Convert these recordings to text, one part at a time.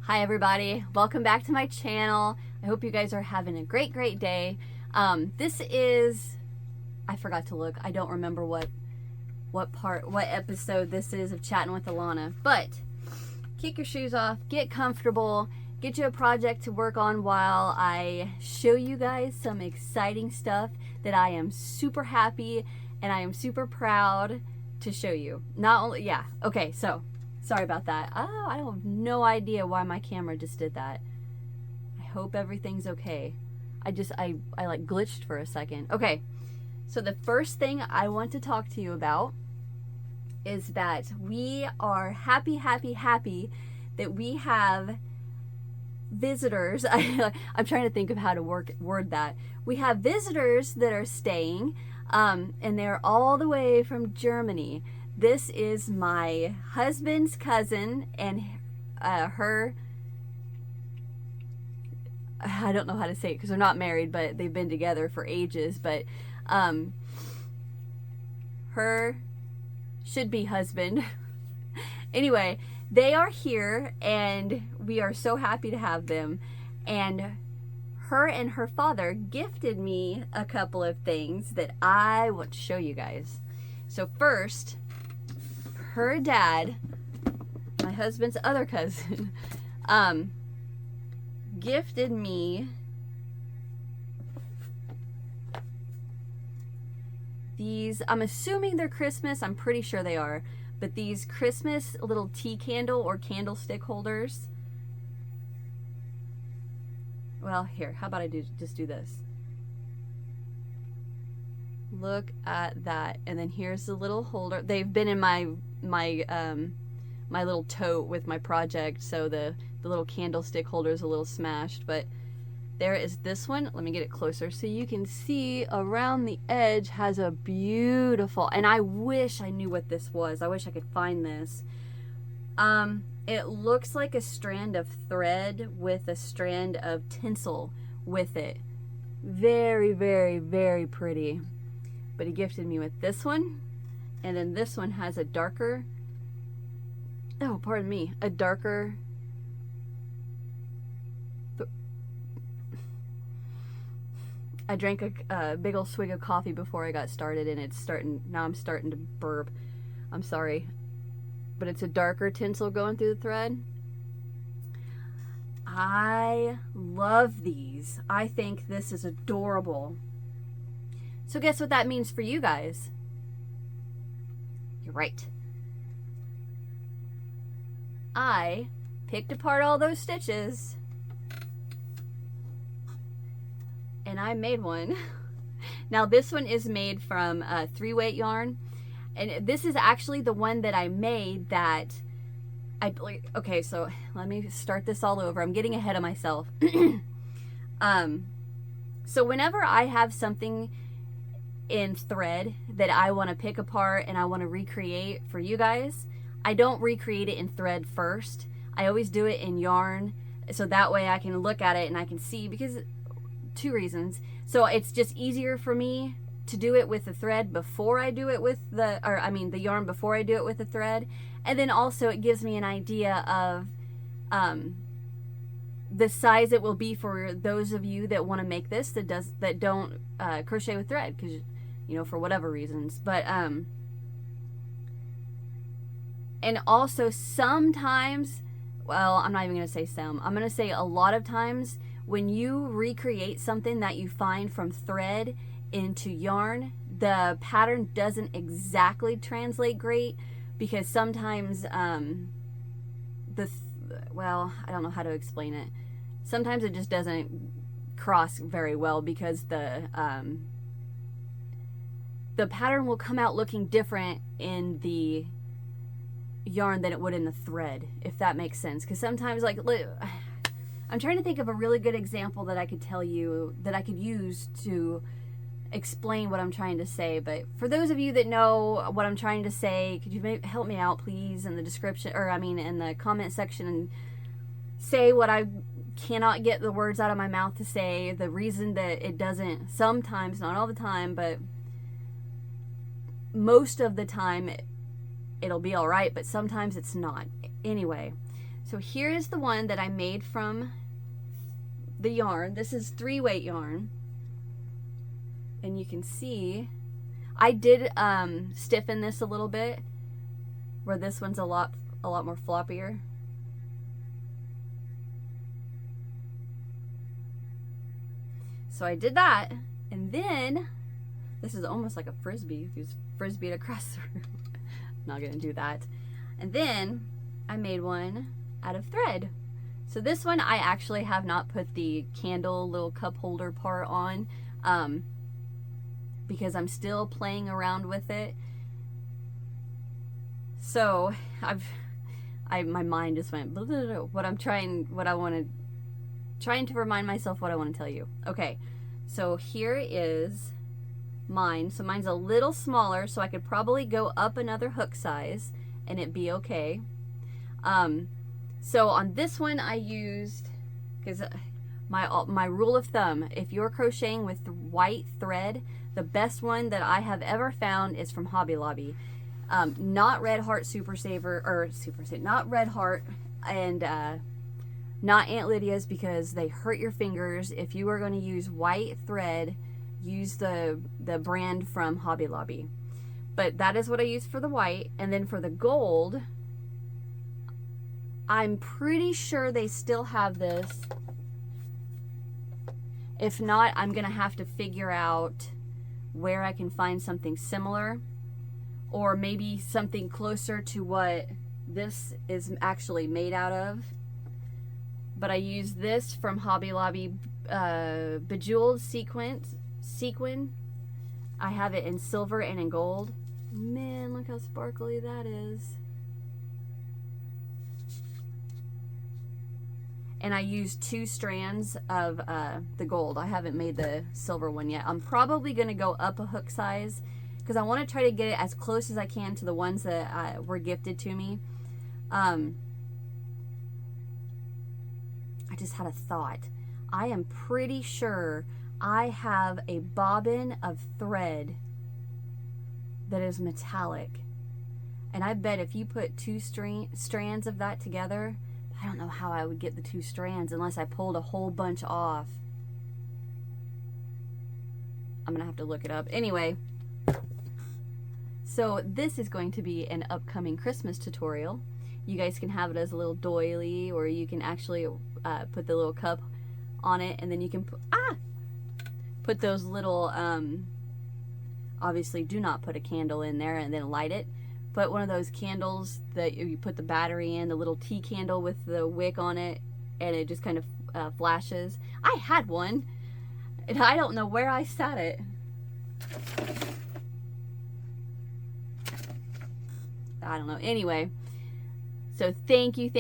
Hi everybody, welcome back to my channel. I hope you guys are having a great day. This is, I forgot to look, I don't remember what episode this is of Chattin with Alana, but kick your shoes off, get comfortable, get you a project to work on while I show you guys some exciting stuff that I am super happy and I am super proud to show you. Okay, so sorry about that. Oh, I have no idea why my camera just did that. I hope everything's okay. I like glitched for a second. Okay, so the first thing I want to talk to you about is that we are happy that we have visitors. I'm trying to think of how to word that. We have visitors that are staying, and they're all the way from Germany. This is my husband's cousin and her, I don't know how to say it because they're not married, but they've been together for ages, but her should-be husband. Anyway, they are here and we are so happy to have them, and her father gifted me a couple of things that I want to show you guys. So first, her dad, my husband's other cousin, gifted me these. I'm assuming they're Christmas. I'm pretty sure they are. But these Christmas little tea candle or candlestick holders. Well, here, how about I just do this? Look at that. And then here's the little holder. They've been in my little tote with my project, so the little candlestick holder is a little smashed, but there is this one. Let me get it closer so you can see. Around the edge has a beautiful, and I wish I knew what this was. I wish I could find this. It looks like a strand of thread with a strand of tinsel with it. Very pretty. But he gifted me with this one, and then this one has a darker, oh, pardon me, a darker, I drank a big old swig of coffee before I got started, and now I'm starting to burp. I'm sorry. But it's a darker tinsel going through the thread. I love these. I think this is adorable. So guess what that means for you guys? You're right. I picked apart all those stitches and I made one. Now this one is made from 3-weight yarn, and this is actually the one that I made that okay, so let me start this all over. I'm getting ahead of myself. So whenever I have something in thread that I want to pick apart and I want to recreate for you guys, I don't recreate it in thread first. I always do it in yarn, so that way I can look at it and I can see, because two reasons. So it's just easier for me to do it with the thread before I do it with the yarn before I do it with the thread, and then also it gives me an idea of the size it will be for those of you that want to make this that don't crochet with thread, because for whatever reasons. But and also sometimes, well, I'm not even going to say some, I'm going to say a lot of times, when you recreate something that you find from thread into yarn, the pattern doesn't exactly translate great, because sometimes well, I don't know how to explain it. Sometimes it just doesn't cross very well, because the pattern will come out looking different in the yarn than it would in the thread, if that makes sense. Because sometimes, like, I'm trying to think of a really good example that I could tell you, that I could use to explain what I'm trying to say. But for those of you that know what I'm trying to say, could you maybe help me out, please, in the description, or in the comment section, and say what I cannot get the words out of my mouth to say, the reason that it doesn't, sometimes, not all the time, but most of the time it'll be all right, but sometimes it's not. Anyway, So here is the one that I made from the yarn. This is 3-weight yarn. And you can see I did stiffen this a little bit, where this one's a lot more floppier. So I did that, and then this is almost like a frisbee. Just frisbee it across the room. I'm not gonna do that. And then I made one out of thread. So this one I actually have not put the candle little cup holder part on, because I'm still playing around with it. So my mind just went blah, blah, blah, trying to remind myself what I want to tell you. Okay, so here is mine. So mine's a little smaller, so I could probably go up another hook size and it'd be okay. So on this one I used, because my rule of thumb, if you're crocheting with white thread, the best one that I have ever found is from Hobby Lobby. Not Red Heart Super Saver, or not Red Heart, and not Aunt Lydia's, because they hurt your fingers. If you are going to use white thread, use the brand from Hobby Lobby. But that is what I use for the white. And then for the gold, I'm pretty sure they still have this. If not, I'm going to have to figure out where I can find something similar, or maybe something closer to what this is actually made out of. But I use this from Hobby Lobby, Bejeweled Sequin. I have it in silver and in gold. Man, look how sparkly that is. And I used 2 strands of the gold. I haven't made the silver one yet. I'm probably going to go up a hook size, because I want to try to get it as close as I can to the ones that were gifted to me. I just had a thought. I am pretty sure I have a bobbin of thread that is metallic. And I bet if you put 2 strands of that together, I don't know how I would get the 2 strands unless I pulled a whole bunch off. I'm gonna have to look it up. Anyway, so this is going to be an upcoming Christmas tutorial. You guys can have it as a little doily, or you can actually put the little cup on it, and then you can put those little, obviously do not put a candle in there and then light it. Put one of those candles that you put the battery in, the little tea candle with the wick on it, and it just kind of flashes. I had one, and I don't know where I sat it. I don't know. Anyway, so thank you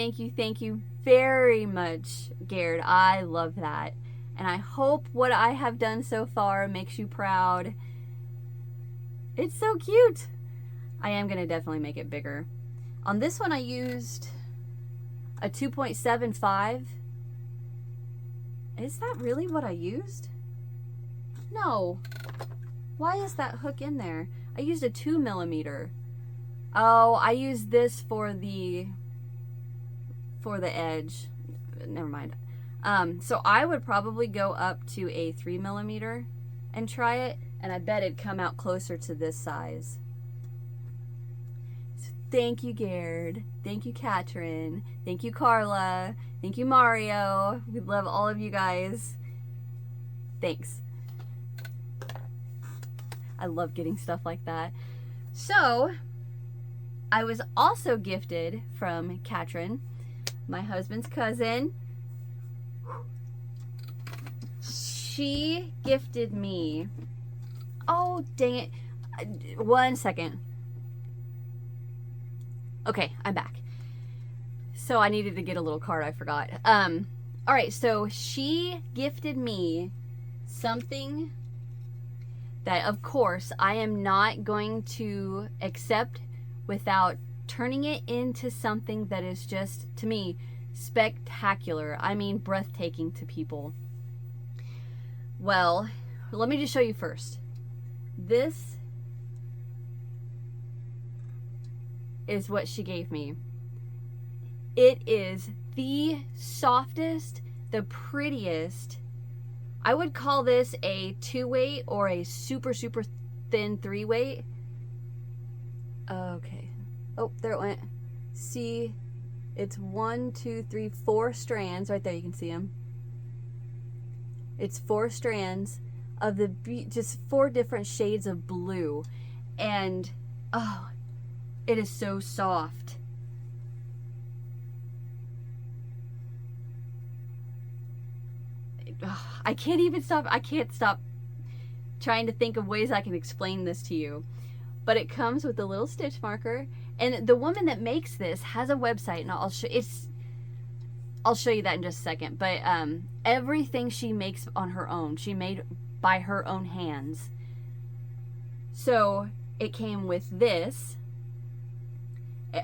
very much, Garrett. I love that. And I hope what I have done so far makes you proud. It's so cute. I am going to definitely make it bigger. On this one I used a 2.75. Is that really what I used? No. Why is that hook in there? I used a 2mm. Oh, I used this for the edge. Never mind. So I would probably go up to a 3mm and try it, and I bet it'd come out closer to this size. So thank you, Gerd. Thank you, Katrin. Thank you, Carla. Thank you, Mario. We love all of you guys. Thanks. I love getting stuff like that. So I was also gifted from Katrin, my husband's cousin. She gifted me, oh dang it, 1 second. Okay, I'm back. So I needed to get a little card, I forgot. All right, so she gifted me something that, of course, I am not going to accept without turning it into something that is just, to me, spectacular. I mean, breathtaking to people. Well, let me just show you first. This is what she gave me. It is the softest, the prettiest. I would call this a 2-weight or a super, super thin 3-weight. Okay. Oh, there it went. See, it's 1, 2, 3, 4 strands. Right there, you can see them. It's 4 strands of the just 4 different shades of blue. And, oh, it is so soft. I can't stop trying to think of ways I can explain this to you. But it comes with a little stitch marker, and the woman that makes this has a website, and I'll show you that in just a second. But everything she makes on her own, she made by her own hands. So it came with this.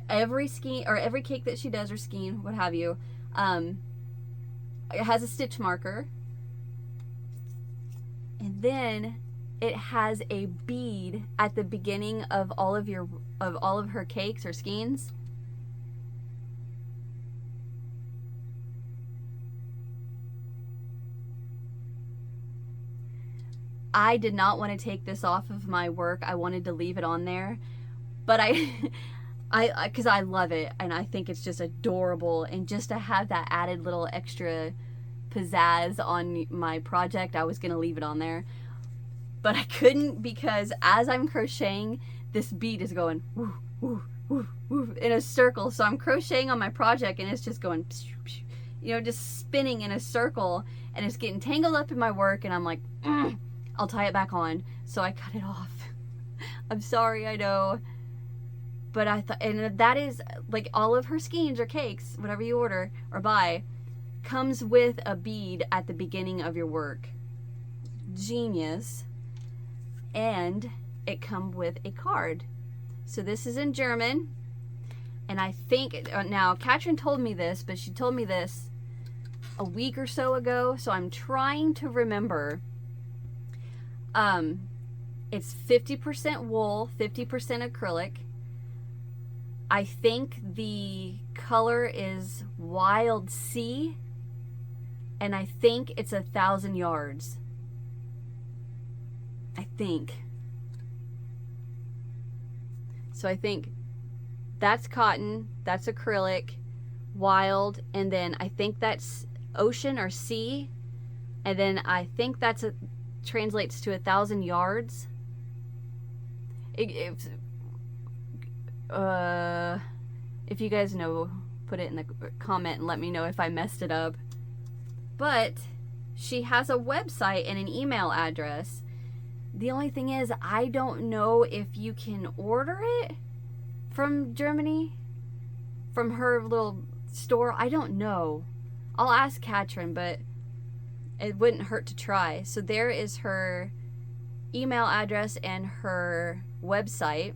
Every skein, or every cake that she does, or skein, what have you, it has a stitch marker. And then it has a bead at the beginning of all of her cakes or skeins. I did not want to take this off of my work. I wanted to leave it on there, but because I love it and I think it's just adorable, and just to have that added little extra pizzazz on my project, I was gonna leave it on there, but I couldn't, because as I'm crocheting, this bead is going woo, woo, woo, woo, in a circle. So I'm crocheting on my project and it's just going, you know, just spinning in a circle, and it's getting tangled up in my work, and I'm like, I'll tie it back on. So I cut it off. I'm sorry, I know. But I thought, and that is like all of her skeins or cakes, whatever you order or buy, comes with a bead at the beginning of your work. Genius. And it comes with a card. So this is in German, and I think now Chattin told me this, but she told me this a week or so ago, so I'm trying to remember. It's 50% wool, 50% acrylic. I think the color is Wild Sea, and I think it's 1,000 yards. I think. So I think that's cotton, that's acrylic, wild, and then I think that's ocean or sea, and then I think that's translates to 1,000 yards. If you guys know, put it in the comment and let me know if I messed it up. But she has a website and an email address. The only thing is, I don't know if you can order it from Germany, from her little store. I don't know. I'll ask Chattin, but it wouldn't hurt to try. So there is her email address and her website.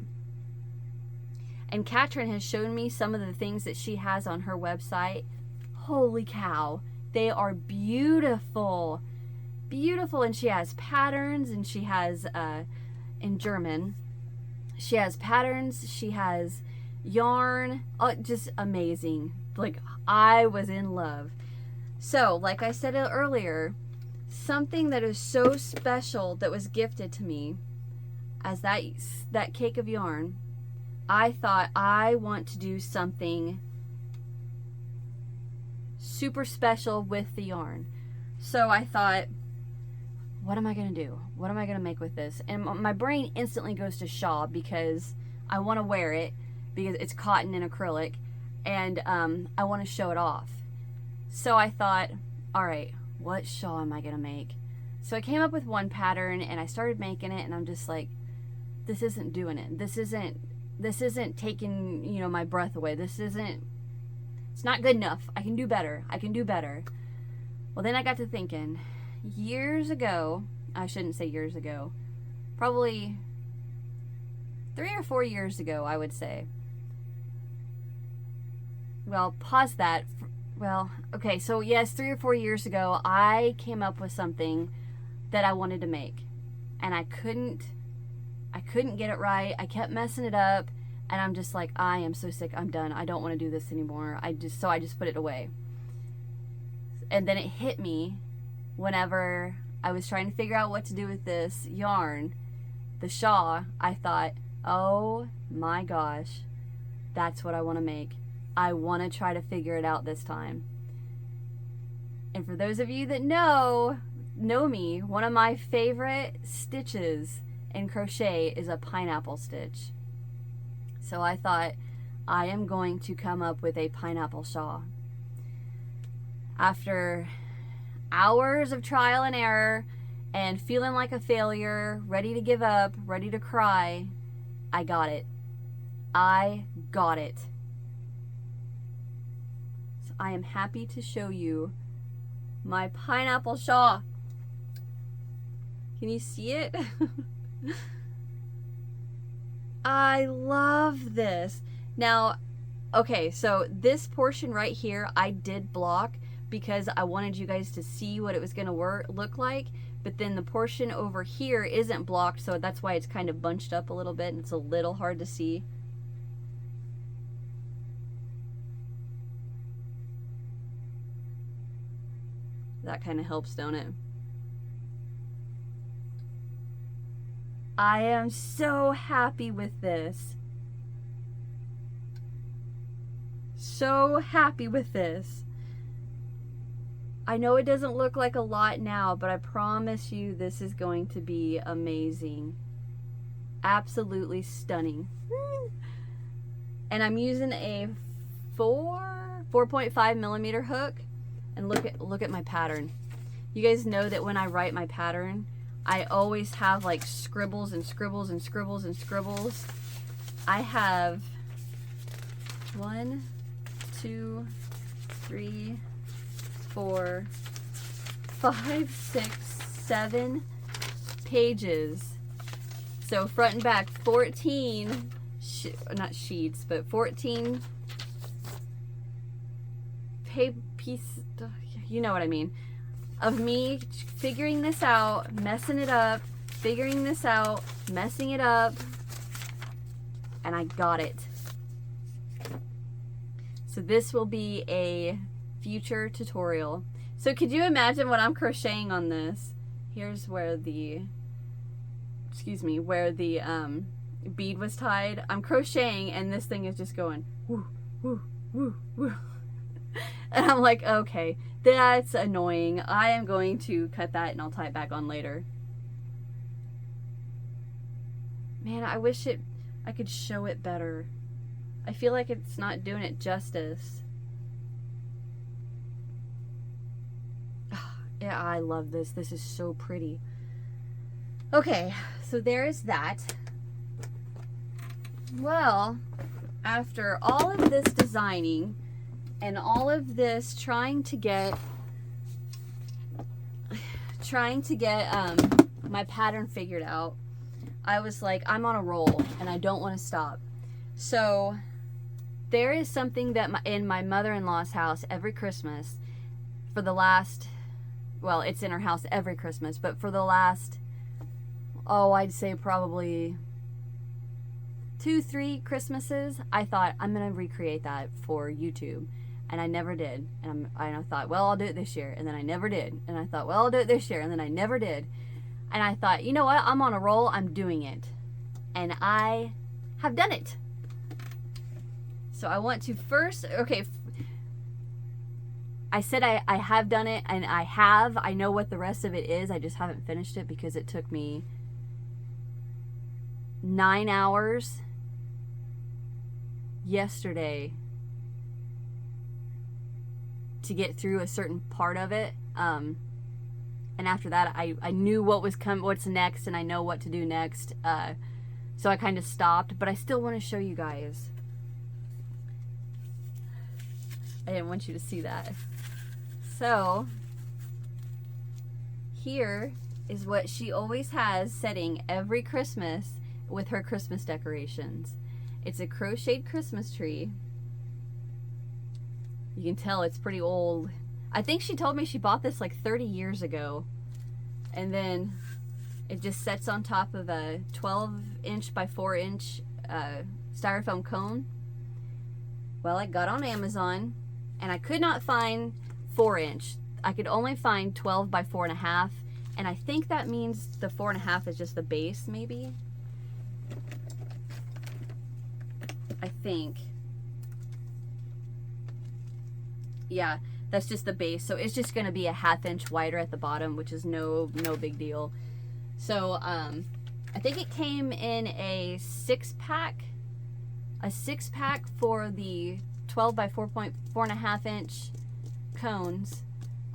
And Chattin has shown me some of the things that she has on her website. Holy cow. They are beautiful. Beautiful. And she has patterns, and she has, in German, she has patterns, she has yarn. Oh, just amazing. Like, I was in love. So, like I said earlier, something that is so special that was gifted to me as that cake of yarn, I thought I want to do something super special with the yarn. So I thought, what am I going to do? What am I going to make with this? And my brain instantly goes to shawl, because I want to wear it, because it's cotton and acrylic, and I want to show it off. So I thought, all right, what shawl am I going to make? So I came up with one pattern, and I started making it, and I'm just like, this isn't doing it. This isn't taking, you know, my breath away. It's not good enough. I can do better. I can do better. Well, then I got to thinking, years ago, I shouldn't say years ago, probably 3 or 4 years ago, I would say. Well, pause that. Well, okay, so yes, 3 or 4 years ago, I came up with something that I wanted to make, and I couldn't get it right. I kept messing it up. And I'm just like, I am so sick. I'm done. I don't want to do this anymore. So I just put it away. And then it hit me whenever I was trying to figure out what to do with this yarn, the shawl. I thought, oh my gosh, that's what I want to make. I want to try to figure it out this time. And for those of you that know me, one of my favorite stitches in crochet is a pineapple stitch. So I thought, I am going to come up with a pineapple shawl. After hours of trial and error and feeling like a failure, ready to give up, ready to cry, I got it. I got it. So I am happy to show you my pineapple shawl. Can you see it? I love this. Now, okay, so this portion right here I did block because I wanted you guys to see what it was going to look like, but then the portion over here isn't blocked, so that's why it's kind of bunched up a little bit and it's a little hard to see. That kind of helps, don't it? I am so happy with this. So happy with this. I know it doesn't look like a lot now, but I promise you this is going to be amazing. Absolutely stunning. And I'm using a 4.5 millimeter hook. And look at my pattern. You guys know that when I write my pattern, I always have like scribbles and scribbles and scribbles and scribbles. I have 1, 2, 3, 4, 5, 6, 7 pages. So front and back, 14, not sheets, but 14 piece, you know what I mean, of me figuring this out, messing it up, figuring this out, messing it up, and I got it. So this will be a future tutorial. So could you imagine when I'm crocheting on this? Here's where the, where the bead was tied. I'm crocheting and this thing is just going woo, woo, woo, woo. And I'm like, okay, that's annoying. I am going to cut that and I'll tie it back on later. Man, I wish I could show it better. I feel like it's not doing it justice. Yeah, I love this. This is so pretty. Okay, so there's that. Well, after all of this designing and all of this trying to get my pattern figured out, I was like, I'm on a roll and I don't want to stop. So there is something that in my mother-in-law's house every Christmas for the last, well, it's in her house every Christmas, but for the last, oh, I'd say probably 2-3 Christmases, I thought I'm gonna recreate that for YouTube. And I never did. And I thought, well, I'll do it this year. And then I never did. And I thought, well, I'll do it this year. And then I never did. And I thought, you know what? I'm on a roll. I'm doing it. And I have done it. So I want to first, okay, I said I have done it, and I have. I know what the rest of it is. I just haven't finished it because it took me 9 hours yesterday to get through a certain part of it, and after that I knew what's next, and I know what to do next, so I kind of stopped, but I still want to show you guys. I didn't want you to see that. So here is what she always has setting every Christmas with her Christmas decorations. It's a crocheted Christmas tree. You can tell it's pretty old. I think she told me she bought this like 30 years ago. And then it just sets on top of a 12-inch by 4-inch styrofoam cone. Well, I got on Amazon and I could not find 4-inch. I could only find 12 by 4.5, and I think that means the 4.5 is just the base, maybe. I think. Yeah, that's just the base. So it's just going to be a 1/2 inch wider at the bottom, which is no big deal. So I think it came in a 6-pack. A 6-pack for the 12 by 4.5 inch cones.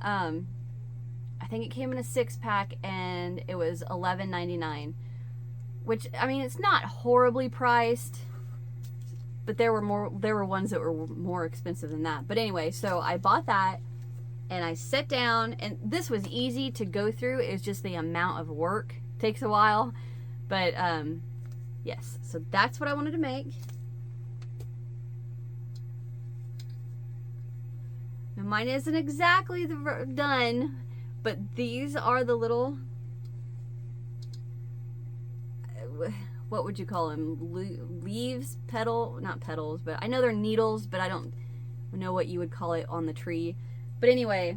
I think it came in a 6-pack and it was $11.99, which, I mean, it's not horribly priced, but there were ones that were more expensive than that. But anyway, so I bought that and I sat down, and this was easy to go through. It's just the amount of work takes a while. But yes, so that's what I wanted to make. Now mine isn't exactly done, but these are the little, what would you call them? Leaves, not petals, but I know they're needles, but I don't know what you would call it on the tree. But anyway,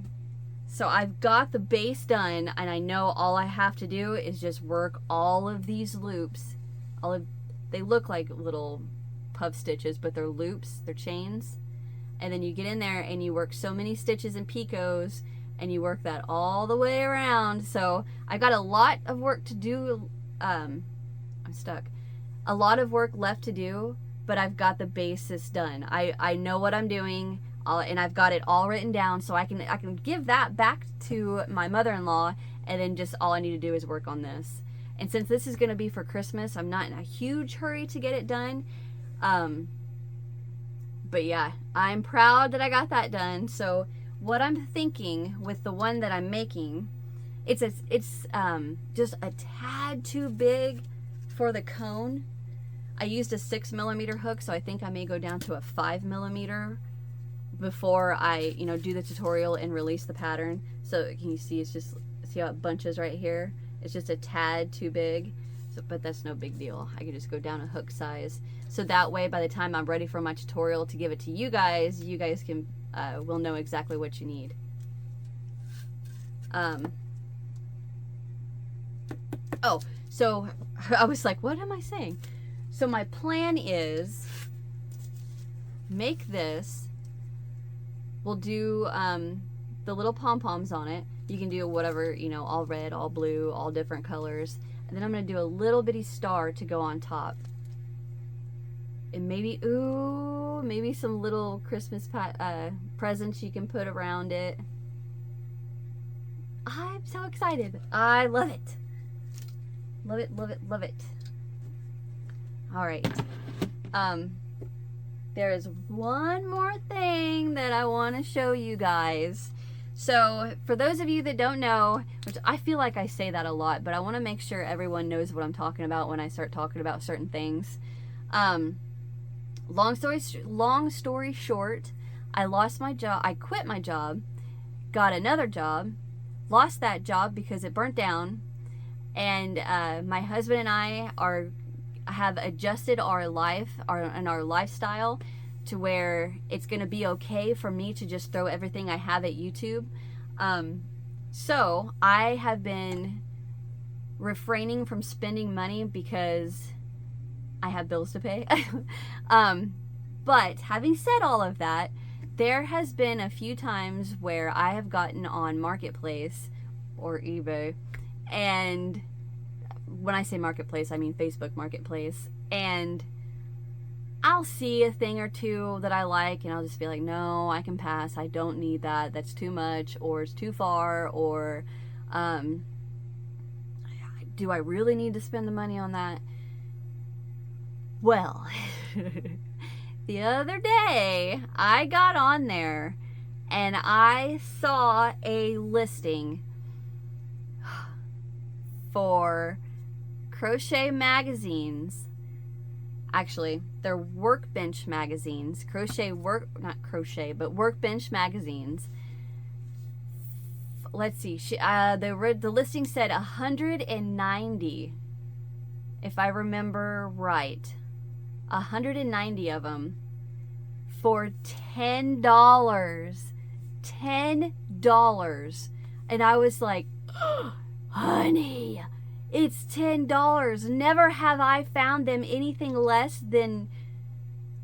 so I've got the base done, and I know all I have to do is just work all of these loops. They look like little puff stitches, but they're loops, they're chains. And then you get in there and you work so many stitches and picots, and you work that all the way around. So I've got a lot of work to do. I'm stuck. A lot of work left to do, but I've got the basis done. I know what I'm doing, and I've got it all written down, so I can give that back to my mother-in-law, and then just all I need to do is work on this. And since this is going to be for Christmas, I'm not in a huge hurry to get it done. But yeah, I'm proud that I got that done. So what I'm thinking with the one that I'm making, it's just a tad too big for the cone. I used a 6mm hook, so I think I may go down to a 5mm before I, do the tutorial and release the pattern. So can you see, see how it bunches right here? It's just a tad too big. So, but that's no big deal. I can just go down a hook size. So that way, by the time I'm ready for my tutorial to give it to you guys can will know exactly what you need. Oh, so I was like, what am I saying? So my plan is make this. We'll do the little pom-poms on it. You can do whatever, all red, all blue, all different colors. And then I'm going to do a little bitty star to go on top. And maybe, maybe some little Christmas presents you can put around it. I'm so excited. I love it. Love it, love it, love it. All right. There is one more thing that I want to show you guys. So for those of you that don't know, which I feel like I say that a lot, but I want to make sure everyone knows what I'm talking about when I start talking about certain things. Long story short, I lost my job. I quit my job, got another job, lost that job because it burnt down, and my husband and I have adjusted our life and our lifestyle to where it's going to be okay for me to just throw everything I have at YouTube. So I have been refraining from spending money because I have bills to pay. But having said all of that, there has been a few times where I have gotten on Marketplace or eBay, and when I say Marketplace, I mean Facebook Marketplace, and I'll see a thing or two that I like, and I'll just be like, no, I can pass. I don't need that. That's too much, or it's too far, or do I really need to spend the money on that? Well, the other day, I got on there, and I saw a listing for crochet magazines. Actually, they're workbench magazines. Workbench magazines. Let's see. The listing said 190, if I remember right. 190 of them for $10. $10. And I was like, oh, honey, it's $10. Never have I found them anything less than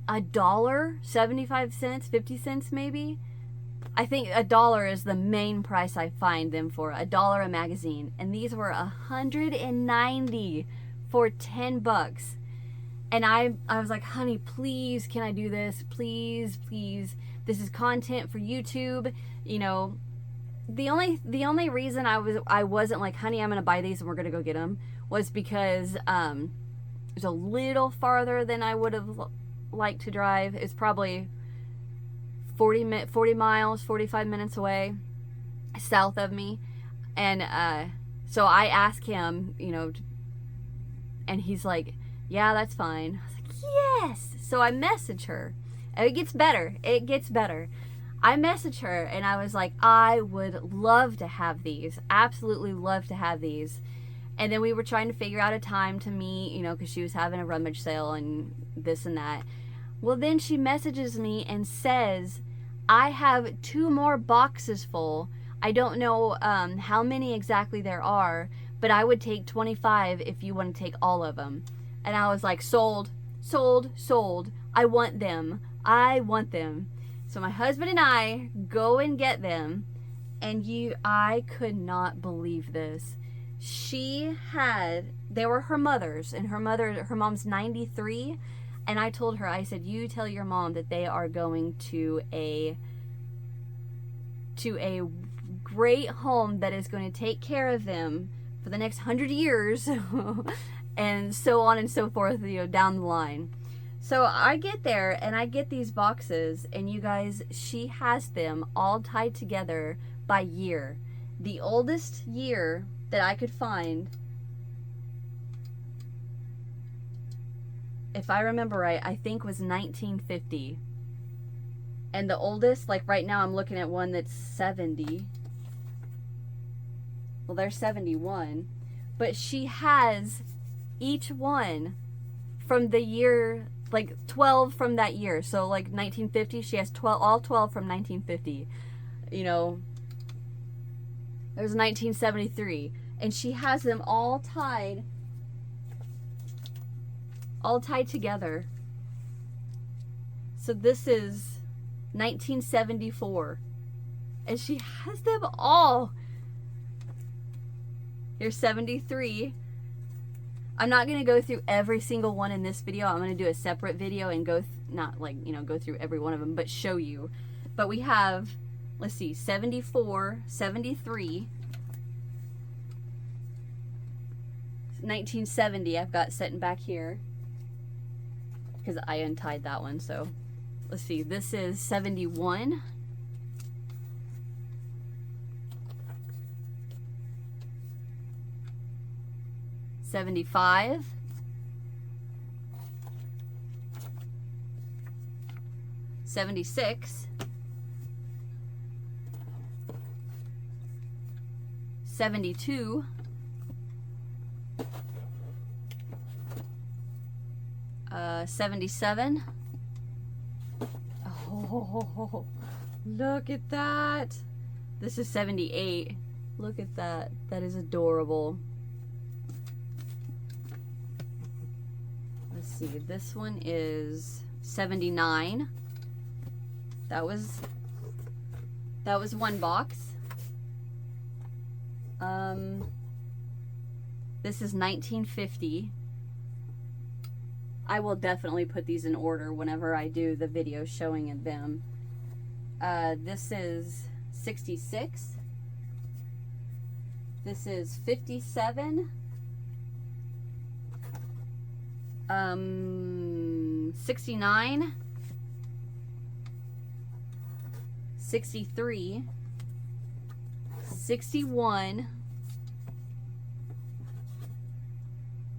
$1, 75 cents, 50 cents maybe. I think $1 is the main price I find them for, $1 a magazine. And these were 190 for $10. And I was like, honey, please, can I do this? Please, please. This is content for YouTube. You know, the only reason I wasn't like, honey, I'm gonna buy these and we're gonna go get them, was because it was a little farther than I would have liked to drive. It's probably 40 miles, 45 minutes away, south of me. And so I asked him, you know, and he's like, yeah, that's fine. I was like, yes. So I message her. It gets better. It gets better. I message her and I was like, I would love to have these. Absolutely love to have these. And then we were trying to figure out a time to meet, you know, because she was having a rummage sale and this and that. Well, then she messages me and says, I have 2 more boxes full. I don't know how many exactly there are, but I would take 25 if you want to take all of them. And I was like, sold, sold, sold. I want them. I want them. So my husband and I go and get them. And I could not believe this. They were her mother's, and her mom's 93. And I told her, I said, you tell your mom that they are going to a great home that is going to take care of them for the next 100 years. And so on and so forth, you know, down the line. So I get there and I get these boxes, and you guys, she has them all tied together by year. The oldest year that I could find, if I remember right, I think was 1950. And the oldest, like right now I'm looking at one that's 70. Well, they're 71. But she has each one from the year, like 12 from that year. So like 1950, she has all 12 from 1950. You know, there's 1973. And she has them all tied together. So this is 1974. And she has them all. Here's 73. I'm not going to go through every single one in this video. I'm going to do a separate video and go through every one of them, but show you. But we have, let's see, 74, 73, 1970 I've got sitting back here because I untied that one. So let's see, this is 71. $75, $76, $72, $77. Oh, look at that. This is 78. Look at that. That is adorable. Let's see, this one is 79. That was one box. This is 1950. I will definitely put these in order whenever I do the video showing them. This is 66. This is 57. 69, 63, 61,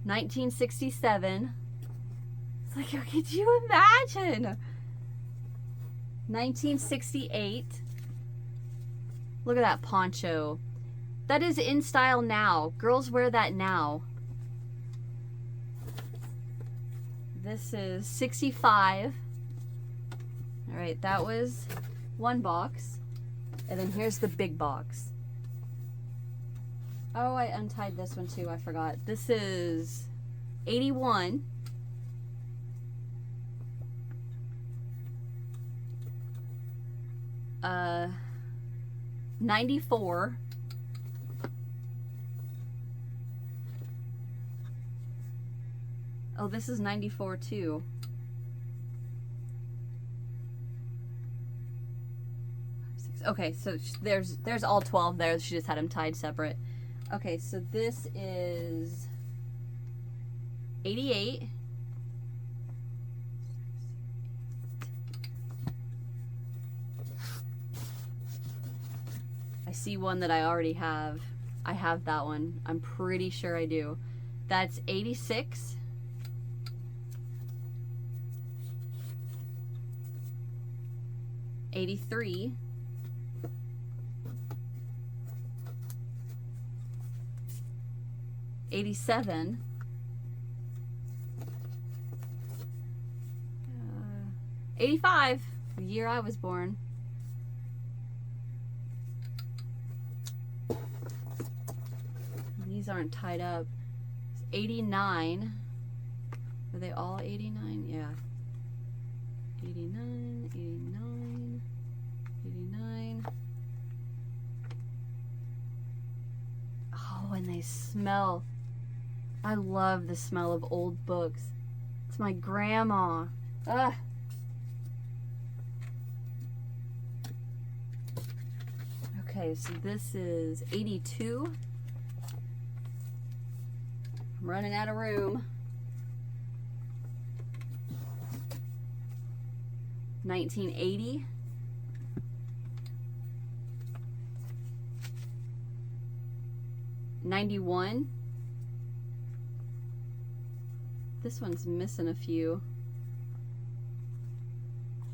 1967. It's like, could you imagine? 1968. Look at that poncho. That is in style now. Girls wear that now. this is 65. All right, that was one box. And then here's the big box. Oh, I untied this one too, I forgot. This is 81. Uh, 94. Oh, this is 94 too. Okay, so there's all 12 there. She just had them tied separate. Okay, so this is 88. I see one that I already have. I have that one. I'm pretty sure I do. That's 86. 83. 87. 85, the year I was born. These aren't tied up. 89. Are they all 89? Yeah. 89, 89, 89. Oh, and they smell. I love the smell of old books. It's my grandma. Ugh. Okay, so this is 82. I'm running out of room. 1980. 91. This one's missing a few.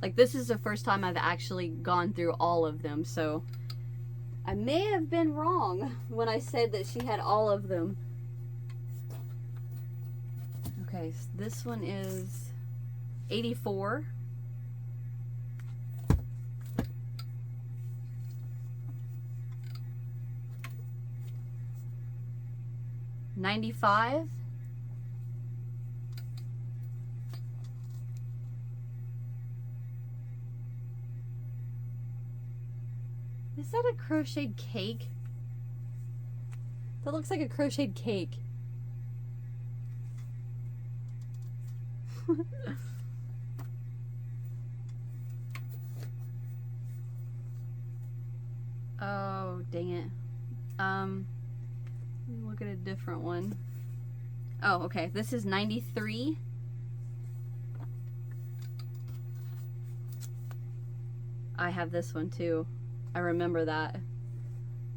Like, this is the first time I've actually gone through all of them, so I may have been wrong when I said that she had all of them. Okay, so this one is 84. 95. 'Is that a crocheted cake? That looks like a crocheted cake. Oh, dang it. Let me look at a different one. Oh, okay. This is 93. I have this one too. I remember that.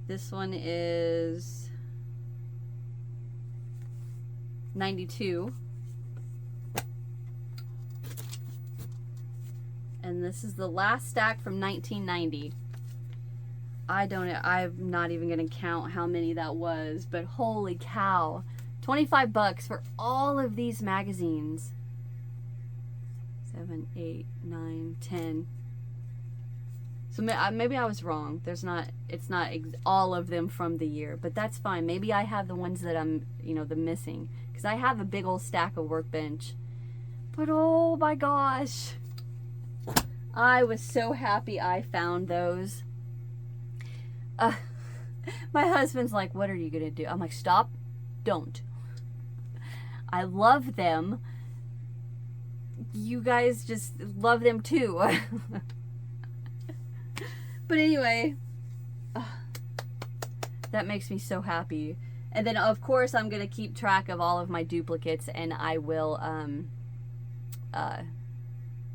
This one is 92. And this is the last stack from 1990. I'm not even gonna count how many that was, but holy cow. 25 bucks for all of these magazines. 7, 8, 9, 10. So maybe I was wrong. It's not all of them from the year, but that's fine. Maybe I have the ones that I'm, the missing, because I have a big old stack of Workbench. But oh my gosh, I was so happy I found those. My husband's like, what are you gonna do? I'm like, stop, don't. I love them. You guys just love them too. But anyway, that makes me so happy. And then of course I'm gonna keep track of all of my duplicates, and I will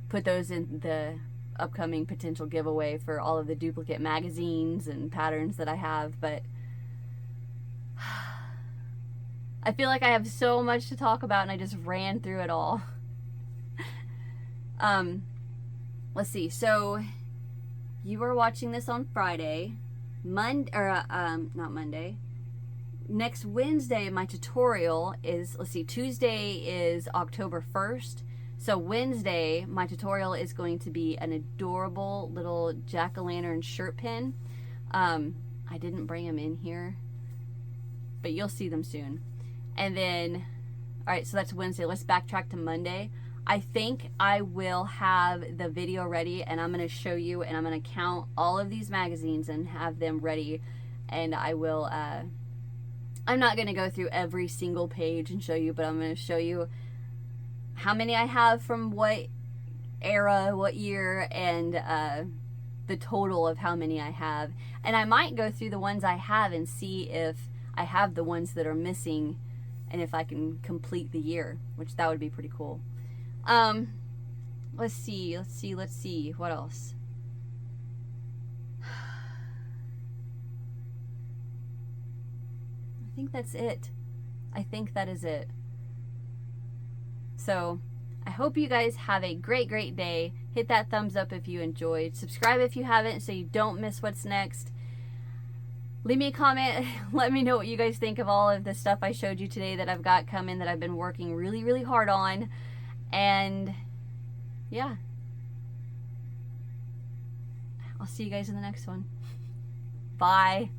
put those in the upcoming potential giveaway for all of the duplicate magazines and patterns that I have. But I feel like I have so much to talk about and I just ran through it all. Let's see. So you were watching this on Friday. Not Monday. next Wednesday, my tutorial is, let's see, Tuesday is October 1st. So Wednesday, my tutorial is going to be an adorable little jack-o'-lantern shirt pin. I didn't bring them in here, but you'll see them soon. And then, all right, so that's Wednesday. Let's backtrack to Monday. I think I will have the video ready, and I'm going to show you, and I'm going to count all of these magazines and have them ready. And I will, I'm not going to go through every single page and show you, but I'm going to show you how many I have from what era, what year, and the total of how many I have. And I might go through the ones I have and see if I have the ones that are missing and if I can complete the year, which that would be pretty cool. Let's see. What else? I think that's it. I think that is it. So I hope you guys have a great day. Hit that thumbs up if you enjoyed. Subscribe if you haven't so you don't miss what's next. Leave me a comment. Let me know what you guys think of all of the stuff I showed you today that I've got coming, that I've been working really hard on. And yeah, I'll see you guys in the next one. Bye.